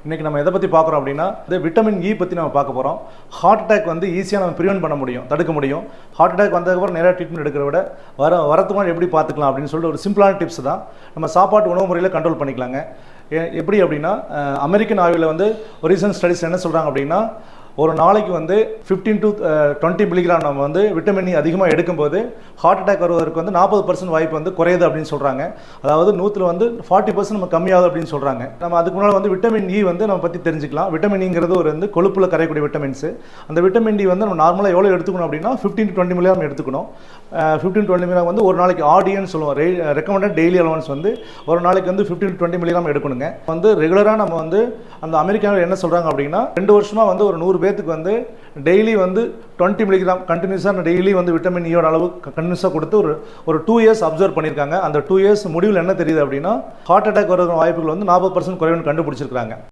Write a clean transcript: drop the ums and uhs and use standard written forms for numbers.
இன்றைக்கி நம்ம எதை பற்றி பார்க்குறோம் அப்படின்னா இது விட்டமின் இ பற்றி நம்ம பார்க்க போகிறோம். ஹார்ட் அட்டாக் வந்து ஈஸியாக நம்ம ப்ரிவென்ட் பண்ண முடியும், தடுக்க முடியும். ஹார்ட் அட்டாக் வந்ததுக்கப்புறம் நிறையா ட்ரீட்மெண்ட் எடுக்கிறத விட வரத்துக்கு முன்னாடி எப்படி பார்த்துக்கலாம் அப்படின்னு சொல்லிட்டு ஒரு சிம்பிளான டிப்ஸ் தான். நம்ம சாப்பாட்டு உணவு முறையில் கண்ட்ரோல் பண்ணிக்கலாங்க. எப்படி அப்படின்னா அமெரிக்கன் ஆய்வில் வந்து ஒரு ரீசன்ட் ஸ்டடிஸ் என்ன சொல்கிறாங்க அப்படின்னா ஒரு நாளைக்கு வந்து 15 to 20 மில்லிகிராம் நம்ம வந்து விட்டமின் இ அதிகமாக எடுக்கும்போது ஹார்ட் அட்டாக் வருவதற்கு வந்து 40% வாய்ப்பு வந்து குறையுது அப்படின்னு சொல்கிறாங்க. அதாவது 100ல் வந்து 40% நம்ம கம்மியாகுது அப்படின்னு சொல்கிறாங்க. நம்ம அதுக்கு முன்னால் வந்து விட்டமின் இ வந்து நம்ம பற்றி தெரிஞ்சுக்கலாம். விட்டமின் இங்கிறது ஒரு வந்து கொழுப்பில் கரையக்கூடிய விட்டமின்ஸு. அந்த விட்டமின் இ வந்து நம்ம நார்மலாக எவ்வளோ எடுத்துக்கணும் அப்படின்னா 15 to 20 மில்லிகிராம் எடுத்துக்கணும். 15 to 20 மில்லிகிராம் வந்து ஒரு நாளைக்கு ஆர்டின்னு சொல்லுவோம். ரெக்கமெண்டட் டெய்லி அலவன்ஸ் வந்து ஒரு நாளைக்கு வந்து 15 to 20 மில்லிகிராம் எடுக்கணுங்க. வந்து ரெகுலராக நம்ம வந்து அந்த அமெரிக்காவில் என்ன சொல்கிறாங்க அப்படின்னா 2 வருஷமாக வந்து ஒரு 100 பேத்துக்கு வந்து டெய்லி வந்து 20 மில்லிகிராம் கண்டினியூஸாக டெய்லி வந்து விட்டமின் இயோட அளவு கண்டினியூஸாக கொடுத்து ஒரு 2 இயர்ஸ் அப்சர்வ் பண்ணியிருக்காங்க. அந்த 2 இயர்ஸ் முடிவில் என்ன தெரியுது அப்படின்னா ஹார்ட் அட்டாக் வர வாய்ப்புகள் வந்து 40% குறைவுன்னு கண்டுபிடிச்சிருக்காங்க.